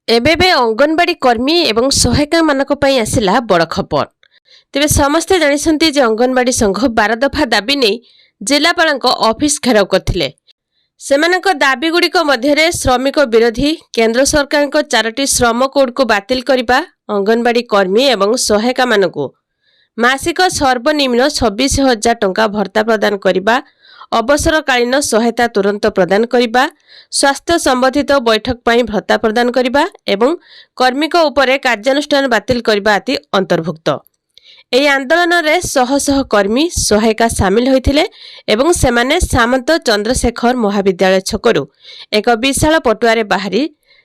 एबे अंगनवाड़ी कर्मी एवं सहायिका मानक पई आसिला बड़ खबर। तेबे समस्ते जानिसंती जे अंगनवाड़ी संघ 12 दफा दाबी नहीं जिलापालक ऑफिस घेराव करथिले। सेमानक दाबी गुड़िक मध्यरे श्रमिक विरोधी केंद्र सरकार को 4टी श्रम कोड को बातिल करिबा, अंगनवाड़ी कर्मी एवं सहायिका मानकु मासिक सर्वनिम्न 26,000 टंका भत्ता प्रदान करिबा, अवसरकालीन सहायता तुरंत प्रदान करिबा, स्वास्थ्य संबंधित बैठक पई भत्ता प्रदान करिबा एवं कर्मिक उपरे कार्यानुष्ठान बातिल करिबा आदि अंतर्भुक्त। ଏହି ଆନ୍ଦୋଳନରେ ଶହ ଶହ କର୍ମୀ ସହାୟିକା ସାମିଲ ହୋଇଥିଲେ ଏବଂ ସେମାନେ ସାମନ୍ତ ଚନ୍ଦ୍ରଶେଖର ମହାବିଦ୍ୟାଳୟ ଛକରୁ ଏକ ବିଶାଳ ପଟୁଆରେ ବାହାରି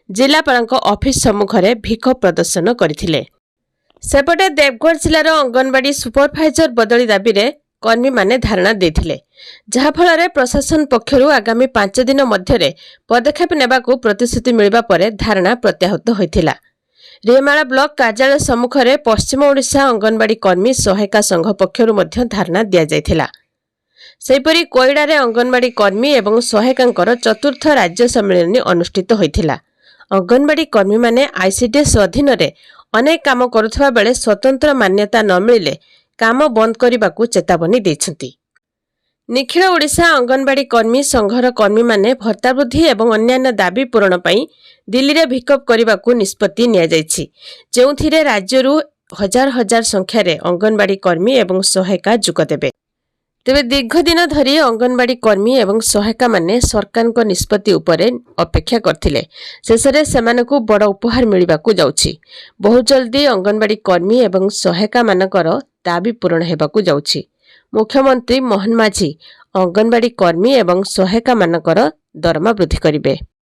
ଜିଲ୍ଲାପାଳଙ୍କ ଅଫିସ ସମ୍ମୁଖରେ ଭିକ ପ୍ରଦର୍ଶନ କରିଥିଲେ। ସେପଟେ ଦେବଗଡ଼ ଜିଲ୍ଲାର ଅଙ୍ଗନବାଡ଼ି ସୁପରଭାଇଜର ବଦଳି ଦାବିରେ କର୍ମୀମାନେ ଧାରଣା ଦେଇଥିଲେ, ଯାହାଫଳରେ ପ୍ରଶାସନ ପକ୍ଷରୁ ଆଗାମୀ 5 ଦିନ ମଧ୍ୟରେ ପଦକ୍ଷେପ ନେବାକୁ ପ୍ରତିଶ୍ରୁତି ମିଳିବା ପରେ ଧାରଣା ପ୍ରତ୍ୟାହୃତ ହୋଇଥିଲା। ରେମାଳ ବ୍ଲକ କାର୍ଯ୍ୟାଳୟ ସମ୍ମୁଖରେ ପଶ୍ଚିମ ଓଡ଼ିଶା ଅଙ୍ଗନବାଡ଼ି କର୍ମୀ ସହାୟିକା ସଂଘ ପକ୍ଷରୁ ମଧ୍ୟ ଧାରଣା ଦିଆଯାଇଥିଲା। ସେହିପରି କୋଇଡ଼ାରେ ଅଙ୍ଗନବାଡ଼ି କର୍ମୀ ଏବଂ ସହାୟିକାଙ୍କର 4ର୍ଥ ରାଜ୍ୟ ସମ୍ମିଳନୀ ଅନୁଷ୍ଠିତ ହୋଇଥିଲା। ଅଙ୍ଗନବାଡ଼ି କର୍ମୀମାନେ ଆଇସିଡିଏସ୍ ଅଧୀନରେ ଅନେକ କାମ କରୁଥିବା ବେଳେ ସ୍ୱତନ୍ତ୍ର ମାନ୍ୟତା ନ ମିଳିଲେ କାମ ବନ୍ଦ କରିବାକୁ ଚେତାବନୀ ଦେଇଛନ୍ତି। ନିଖିଳ ଓଡ଼ିଶା ଅଙ୍ଗନବାଡ଼ି କର୍ମୀ ସଂଘର କର୍ମୀମାନେ ଭତ୍ତା ବୃଦ୍ଧି ଏବଂ ଅନ୍ୟାନ୍ୟ ଦାବି ପୂରଣ ପାଇଁ ଦିଲ୍ଲୀରେ ବିକ୍ଷୋଭ କରିବାକୁ ନିଷ୍ପତ୍ତି ନିଆଯାଇଛି, ଯେଉଁଥିରେ ରାଜ୍ୟରୁ ହଜାର ହଜାର ସଂଖ୍ୟାରେ ଅଙ୍ଗନବାଡ଼ି କର୍ମୀ ଏବଂ ସହାୟିକା ଯୋଗ ଦେବେ। ତେବେ ଦୀର୍ଘ ଦିନ ଧରି ଅଙ୍ଗନବାଡ଼ି କର୍ମୀ ଏବଂ ସହାୟିକାମାନେ ସରକାରଙ୍କ ନିଷ୍ପତ୍ତି ଉପରେ ଅପେକ୍ଷା କରିଥିଲେ। ଶେଷରେ ସେମାନଙ୍କୁ ବଡ଼ ଉପହାର ମିଳିବାକୁ ଯାଉଛି। ବହୁ ଜଲ୍ଦି ଅଙ୍ଗନବାଡ଼ି କର୍ମୀ ଏବଂ ସହାୟିକାମାନଙ୍କର ଦାବି ପୂରଣ ହେବାକୁ ଯାଉଛି। ମୁଖ୍ୟମନ୍ତ୍ରୀ ମୋହନ ମାଝୀ ଅଙ୍ଗନବାଡ଼ି କର୍ମୀ ଏବଂ ସହାୟିକାମାନଙ୍କର ଦରମା ବୃଦ୍ଧି କରିବେ।